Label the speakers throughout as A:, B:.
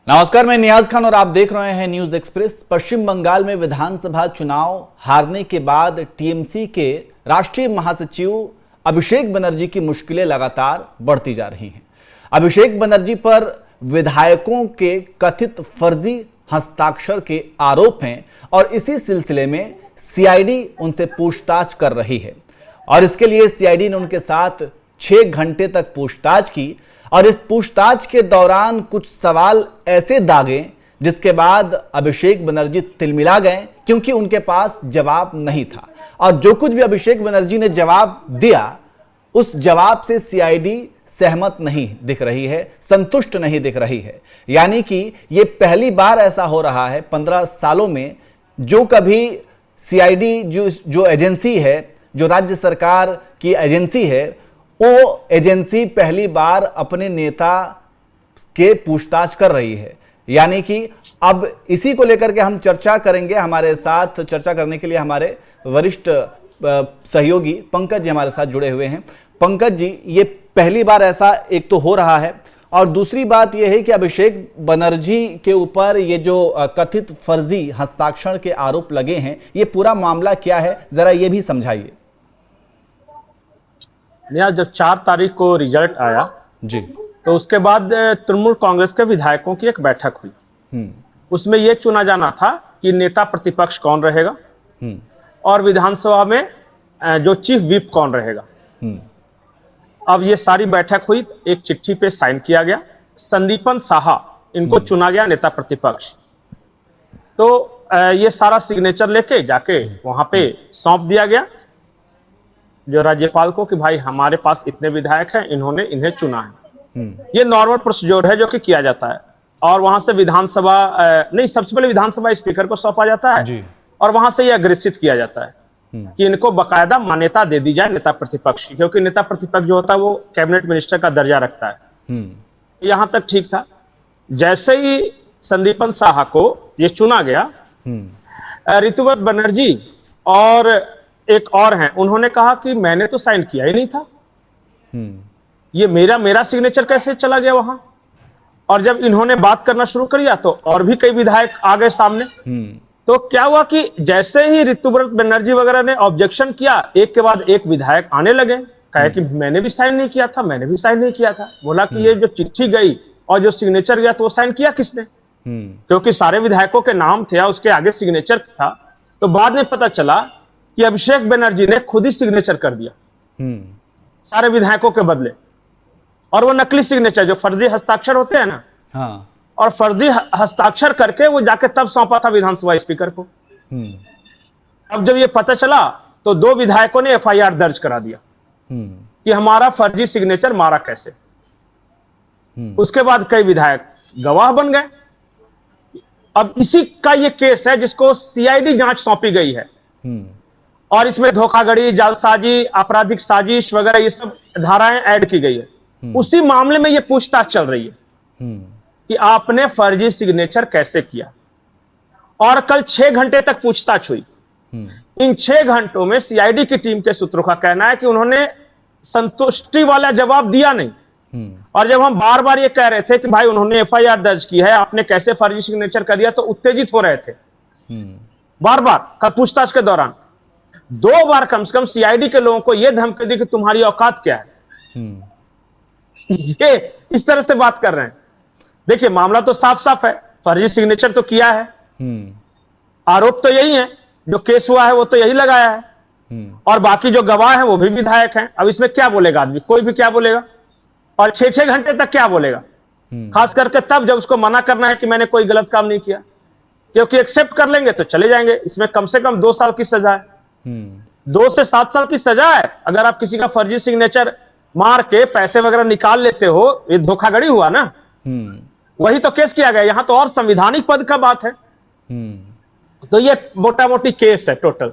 A: नमस्कार, मैं नियाज खान और आप देख रहे हैं न्यूज एक्सप्रेस। पश्चिम बंगाल में विधानसभा चुनाव हारने के बाद टीएमसी के राष्ट्रीय महासचिव अभिषेक बनर्जी की मुश्किलें लगातार बढ़ती जा रही हैं। अभिषेक बनर्जी पर विधायकों के कथित फर्जी हस्ताक्षर के आरोप हैं और इसी सिलसिले में सीआईडी उनसे पूछताछ कर रही है और इसके लिए सीआईडी ने उनके साथ 6 घंटे तक पूछताछ की और इस पूछताछ के दौरान कुछ सवाल ऐसे दागे जिसके बाद अभिषेक बनर्जी तिलमिला गए, क्योंकि उनके पास जवाब नहीं था और जो कुछ भी अभिषेक बनर्जी ने जवाब दिया उस जवाब से सीआईडी सहमत नहीं दिख रही है, संतुष्ट नहीं दिख रही है। यानी कि ये पहली बार ऐसा हो रहा है 15 सालों में जो कभी सीआईडी जो एजेंसी है, जो राज्य सरकार की एजेंसी है, वो एजेंसी पहली बार अपने नेता के पूछताछ कर रही है। यानी कि अब इसी को लेकर के हम चर्चा करेंगे। हमारे साथ चर्चा करने के लिए हमारे वरिष्ठ सहयोगी पंकज जी हमारे साथ जुड़े हुए हैं। पंकज जी, ये पहली बार ऐसा एक तो हो रहा है और दूसरी बात यह है कि अभिषेक बनर्जी के ऊपर ये जो कथित फर्जी हस्ताक्षर के आरोप लगे हैं, ये पूरा मामला क्या है, जरा ये भी समझाइए।
B: जब 4 तारीख को रिजल्ट आया
A: जी,
B: तो उसके बाद तृणमूल कांग्रेस के विधायकों की एक बैठक हुई। उसमें यह चुना जाना था कि नेता प्रतिपक्ष कौन रहेगा और विधानसभा में जो चीफ व्हिप कौन रहेगा। अब ये सारी बैठक हुई, एक चिट्ठी पे साइन किया गया, संदीपन साहा इनको चुना गया नेता प्रतिपक्ष। तो ये सारा सिग्नेचर लेके जाके वहां पे सौंप दिया गया जो राज्यपाल को कि भाई हमारे पास इतने विधायक हैं, इन्होंने इन्हें चुना है। ये नॉर्मल प्रोसीजर है जो कि किया जाता है और वहां से विधानसभा नहीं, सबसे पहले विधानसभा स्पीकर को सौंपा जाता है जी। और वहां से ये अग्रेसित किया जाता है कि इनको बकायदा मान्यता दे दी जाए नेता प्रतिपक्ष की, क्योंकि नेता प्रतिपक्ष जो होता है वो कैबिनेट मिनिस्टर का दर्जा रखता है। यहां तक ठीक था। जैसे ही संदीपन साहा को ये चुना गया, ऋतुव्रत बनर्जी और एक और हैं, उन्होंने कहा कि मैंने तो साइन किया ही नहीं था, ये मेरा सिग्नेचर कैसे चला गया वहां। और जब इन्होंने बात करना शुरू कर दिया तो और भी कई विधायक आ गए सामने। तो क्या हुआ कि जैसे ही ऋतुव्रत बनर्जी वगैरह ने ऑब्जेक्शन किया, एक के बाद एक विधायक आने लगे, कहे कि मैंने भी साइन नहीं किया था, मैंने भी साइन नहीं किया था। बोला कि ये जो चिट्ठी गई और जो सिग्नेचर गया तो वो साइन किया किसने, क्योंकि सारे विधायकों के नाम थे, उसके आगे सिग्नेचर था। तो बाद में पता चला कि अभिषेक बनर्जी ने खुद ही सिग्नेचर कर दिया सारे विधायकों के बदले, और वो नकली सिग्नेचर जो फर्जी हस्ताक्षर होते हैं ना, हाँ। और फर्जी हस्ताक्षर करके वो जाके तब सौंपा था विधानसभा स्पीकर को। अब जब ये पता चला तो 2 विधायकों ने एफआईआर दर्ज करा दिया कि हमारा फर्जी सिग्नेचर मारा कैसे। उसके बाद कई विधायक गवाह बन गए। अब इसी का ये केस है जिसको सीआईडी जांच सौंपी गई है और इसमें धोखाधड़ी, जालसाजी, आपराधिक साजिश वगैरह ये सब धाराएं ऐड की गई है। उसी मामले में ये पूछताछ चल रही है कि आपने फर्जी सिग्नेचर कैसे किया। और कल 6 घंटे तक पूछताछ हुई। इन 6 घंटों में सीआईडी की टीम के सूत्रों का कहना है कि उन्होंने संतुष्टि वाला जवाब दिया नहीं। और जब हम बार बार ये कह रहे थे कि भाई उन्होंने एफआईआर दर्ज की है, आपने कैसे फर्जी सिग्नेचर कर दिया, तो उत्तेजित हो रहे थे बार बार पूछताछ के दौरान। 2 बार कम से कम सीआईडी के लोगों को यह धमकी दी कि तुम्हारी औकात क्या है। ये इस तरह से बात कर रहे हैं। देखिए मामला तो साफ साफ है, फर्जी सिग्नेचर तो किया है, आरोप तो यही है, जो केस हुआ है वो तो यही लगाया है और बाकी जो गवाह हैं वो भी विधायक हैं। अब इसमें क्या बोलेगा आदमी, कोई भी क्या बोलेगा, और 6-6 घंटे तक क्या बोलेगा, खास करके तब जब उसको मना करना है कि मैंने कोई गलत काम नहीं किया। क्योंकि एक्सेप्ट कर लेंगे तो चले जाएंगे। इसमें कम से कम 2 साल की सजा है, 2 से 7 साल की सजा है अगर आप किसी का फर्जी सिग्नेचर मार के पैसे वगैरह निकाल लेते हो। ये धोखाधड़ी हुआ ना, वही तो केस किया गया। यहां तो और संविधानिक पद का बात है। तो ये मोटा मोटी केस है टोटल।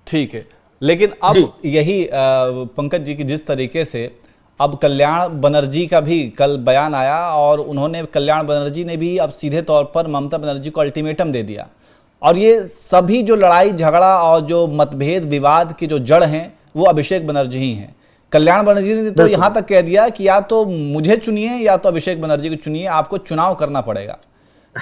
A: ठीक है, लेकिन अब यही पंकज जी की जिस तरीके से अब कल्याण बनर्जी का भी कल बयान आया और उन्होंने, कल्याण बनर्जी ने भी अब सीधे तौर पर ममता बनर्जी को अल्टीमेटम दे दिया और ये सभी जो लड़ाई झगड़ा और जो मतभेद विवाद की जो जड़ हैं वो अभिषेक बनर्जी ही हैं। कल्याण बनर्जी ने तो यहां तक कह दिया कि या तो मुझे चुनिए या तो अभिषेक बनर्जी को चुनिए, आपको चुनाव करना पड़ेगा।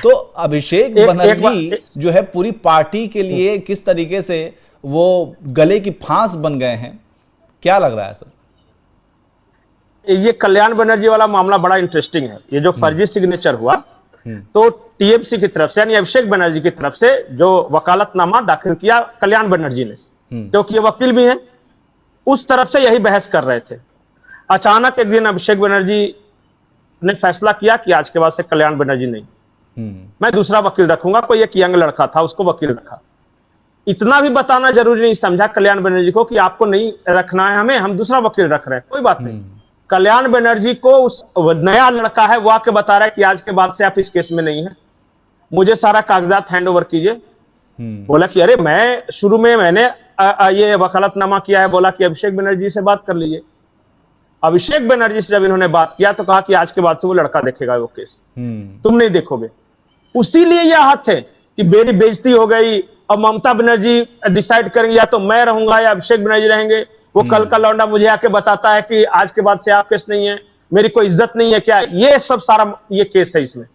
A: तो अभिषेक बनर्जी जो है पूरी पार्टी के लिए किस तरीके से वो गले की फांस बन गए हैं, क्या लग रहा है सर?
B: ये कल्याण बनर्जी वाला मामला बड़ा इंटरेस्टिंग है। ये जो फर्जी सिग्नेचर हुआ, तो टीएमसी की तरफ से यानी अभिषेक बनर्जी की तरफ से जो वकालतनामा दाखिल किया कल्याण बनर्जी ने, क्योंकि ये वकील भी हैं, उस तरफ से यही बहस कर रहे थे। अचानक एक दिन अभिषेक बनर्जी ने फैसला किया कि आज के बाद से कल्याण बनर्जी नहीं, मैं दूसरा वकील रखूंगा। कोई एक यंग लड़का था, उसको वकील रखा। इतना भी बताना जरूरी नहीं समझा कल्याण बनर्जी को कि आपको नहीं रखना है हमें, हम दूसरा वकील रख रहे हैं, कोई बात नहीं। कल्याण बनर्जी को उस नया लड़का है वो आके बता रहा है कि आज के बाद से आप इस केस में नहीं है, मुझे सारा कागजात हैंड ओवर कीजिए। बोला कि अरे मैं शुरू में मैंने ये वकालतनामा किया है, बोला कि अभिषेक बनर्जी से बात कर लीजिए। अभिषेक बनर्जी से जब इन्होंने बात किया तो कहा कि आज के बाद से वो लड़का देखेगा वो केस, तुम नहीं देखोगे। उसीलिए यह हाथ है कि मेरी बेइज्जती हो गई, अब ममता बनर्जी डिसाइड करेंगे या तो मैं रहूंगा या अभिषेक बनर्जी रहेंगे। वो कल का लौंडा मुझे आके बताता है कि आज के बाद से आप केस नहीं है, मेरी कोई इज्जत नहीं है क्या? ये सब सारा ये केस है इसमें।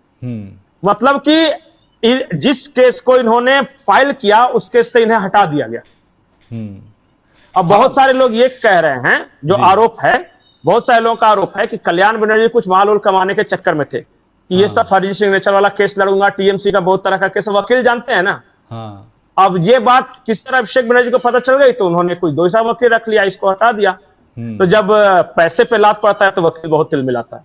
B: मतलब कि जिस केस को इन्होंने फाइल किया उस केस से इन्हें हटा दिया गया। अब बहुत सारे लोग ये कह रहे हैं, जो आरोप है, बहुत सारे लोगों का आरोप है कि कल्याण बनर्जी कुछ माल उल कमाने के चक्कर में थे कि ये सब फर्जी सिग्नेचर वाला केस लड़ूंगा, टीएमसी का बहुत तरह का केस, वकील जानते हैं ना। अब ये बात किस तरह अभिषेक बनर्जी को पता चल गई तो उन्होंने कोई दूसरा वकील रख लिया, इसको हटा दिया। तो जब पैसे पे लात पड़ता है तो वकील बहुत तिल मिलाता है।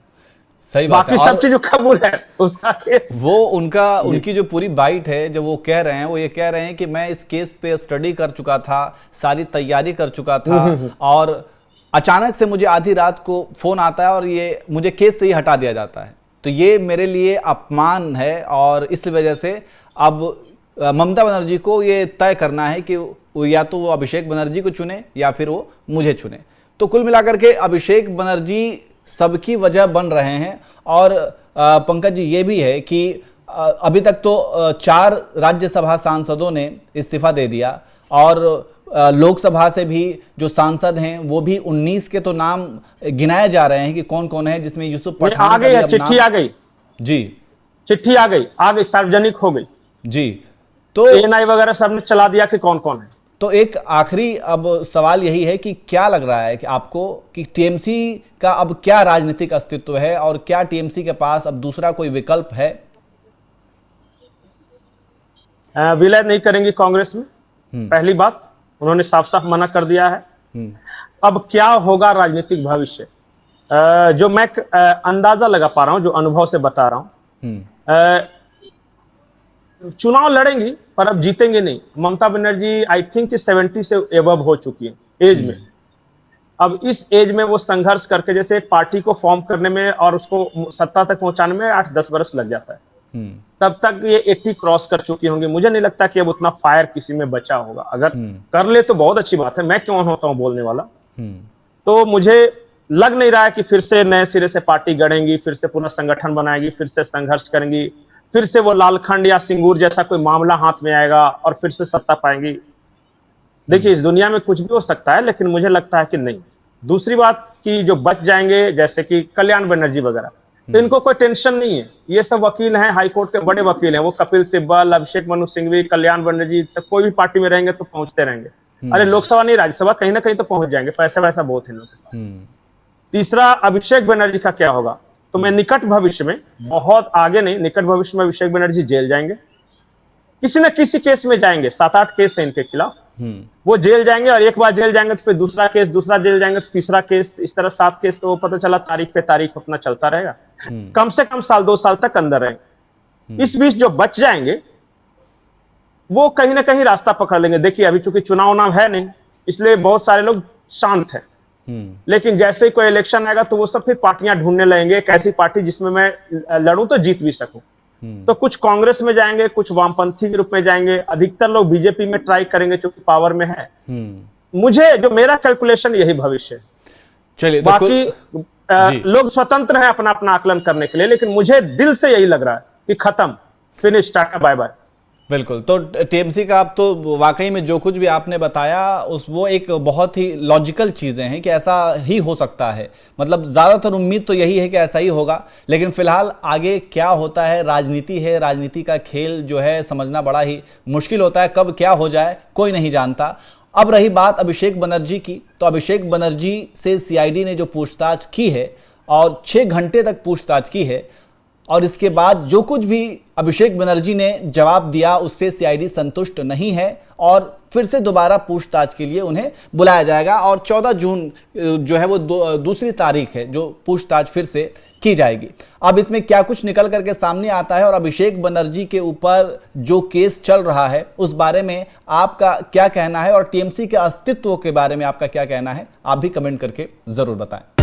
A: सही बात है।
B: बाकी सब चीज जो कबूल है उसका केस,
A: वो उनकी जो पूरी बाइट है, जब वो कह रहे हैं, वो ये कह रहे हैं कि मैं इस केस पे स्टडी कर चुका था, सारी तैयारी कर चुका था, और अचानक से मुझे आधी रात को फोन आता है और ये मुझे केस से ही हटा दिया जाता है। तो ये मेरे लिए अपमान है और इस वजह से अब ममता बनर्जी को ये तय करना है कि या तो वो अभिषेक बनर्जी को चुने या फिर वो मुझे चुने। तो कुल मिलाकर के अभिषेक बनर्जी सबकी वजह बन रहे हैं। और पंकज जी ये भी है कि अभी तक तो 4 राज्यसभा सांसदों ने इस्तीफा दे दिया और लोकसभा से भी जो सांसद हैं वो भी 19 के तो नाम गिनाए जा रहे हैं कि कौन कौन है, जिसमें यूसुफ पठान
B: आ गई, चिट्ठी आ गई
A: जी,
B: चिट्ठी आ गई सार्वजनिक हो गई
A: जी। तो
B: एएनआई वगैरह सबने चला दिया कि कौन कौन है।
A: तो एक आखिरी अब सवाल यही है कि क्या लग रहा है कि आपको कि टीएमसी का अब क्या राजनीतिक अस्तित्व है और क्या टीएमसी के पास अब दूसरा कोई विकल्प है?
B: विलय नहीं करेंगे कांग्रेस में, पहली बात उन्होंने साफ साफ मना कर दिया है। अब क्या होगा राजनीतिक भविष्य, जो मैं अंदाजा लगा पा रहा हूं, जो अनुभव से बता रहा हूं, चुनाव लड़ेंगी पर अब जीतेंगे नहीं। ममता बनर्जी आई थिंक 70 से एबव हो चुकी है एज में। अब इस एज में वो संघर्ष करके, जैसे पार्टी को फॉर्म करने में और उसको सत्ता तक पहुंचाने में 8-10 वर्ष लग जाता है, तब तक ये 80 क्रॉस कर चुकी होंगी। मुझे नहीं लगता कि अब उतना फायर किसी में बचा होगा। अगर कर ले तो बहुत अच्छी बात है, मैं क्यों होता हूं बोलने वाला। तो मुझे लग नहीं रहा है कि फिर से नए सिरे से पार्टी गढ़ेंगी, फिर से पुनः संगठन बनाएगी, फिर से संघर्ष करेंगी, फिर से वो लालखंड या सिंगूर जैसा कोई मामला हाथ में आएगा और फिर से सत्ता पाएंगी। देखिए इस दुनिया में कुछ भी हो सकता है, लेकिन मुझे लगता है कि नहीं। दूसरी बात कि जो बच जाएंगे जैसे कि कल्याण बनर्जी वगैरह, तो इनको कोई टेंशन नहीं है। ये सब वकील हैं, हाईकोर्ट के बड़े वकील हैं, वो कपिल सिब्बल, अभिषेक मनु सिंघवी, कल्याण बनर्जी, सब कोई भी पार्टी में रहेंगे तो पहुंचते रहेंगे। अरे लोकसभा नहीं राज्यसभा कहीं ना कहीं तो पहुंच जाएंगे, पैसा वैसा बहुत है लोगों के पास। तीसरा अभिषेक बनर्जी का क्या होगा, तो मैं निकट भविष्य में, बहुत आगे नहीं, निकट भविष्य में अभिषेक बनर्जी जेल जाएंगे, किसी न किसी केस में जाएंगे। 7-8 केस है इनके खिलाफ, वो जेल जाएंगे और एक बार जेल जाएंगे तो फिर दूसरा केस, दूसरा जेल जाएंगे तो तीसरा केस, इस तरह 7 केस। तो पता चला तारीख पे तारीख अपना चलता रहेगा, कम से कम 1-2 साल तक अंदर रहेंगे। इस बीच जो बच जाएंगे वो कहीं ना कहीं रास्ता पकड़ लेंगे। देखिए अभी चूंकि चुनाव है नहीं, इसलिए बहुत सारे लोग शांत हैं, लेकिन जैसे ही कोई इलेक्शन आएगा तो वो सब फिर पार्टियां ढूंढने लगेंगे, एक ऐसी पार्टी जिसमें मैं लड़ूं तो जीत भी सकूं। तो कुछ कांग्रेस में जाएंगे, कुछ वामपंथी के रूप में जाएंगे, अधिकतर लोग बीजेपी में ट्राई करेंगे क्योंकि पावर में है। मुझे जो मेरा कैलकुलेशन यही भविष्य है।
A: चलिए
B: बाकी लोग स्वतंत्र हैं अपना अपना आकलन करने के लिए, लेकिन मुझे दिल से यही लग रहा है कि खत्म, फिनिश, टाटा बाय बाय।
A: बिल्कुल। तो टीएमसी का आप तो वाकई में जो कुछ भी आपने बताया वो एक बहुत ही लॉजिकल चीज़ें हैं कि ऐसा ही हो सकता है, मतलब ज़्यादातर उम्मीद तो यही है कि ऐसा ही होगा। लेकिन फिलहाल आगे क्या होता है, राजनीति है, राजनीति का खेल जो है समझना बड़ा ही मुश्किल होता है, कब क्या हो जाए कोई नहीं जानता। अब रही बात अभिषेक बनर्जी की, तो अभिषेक बनर्जी से सीआईडी ने जो पूछताछ की है और 6 घंटे तक पूछताछ की है, और इसके बाद जो कुछ भी अभिषेक बनर्जी ने जवाब दिया उससे सीआईडी संतुष्ट नहीं है और फिर से दोबारा पूछताछ के लिए उन्हें बुलाया जाएगा। और 14 जून जो है वो दूसरी तारीख है जो पूछताछ फिर से की जाएगी। अब इसमें क्या कुछ निकल करके सामने आता है और अभिषेक बनर्जी के ऊपर जो केस चल रहा है उस बारे में आपका क्या कहना है, और टीएमसी के अस्तित्व के बारे में आपका क्या कहना है, आप भी कमेंट करके जरूर बताएं।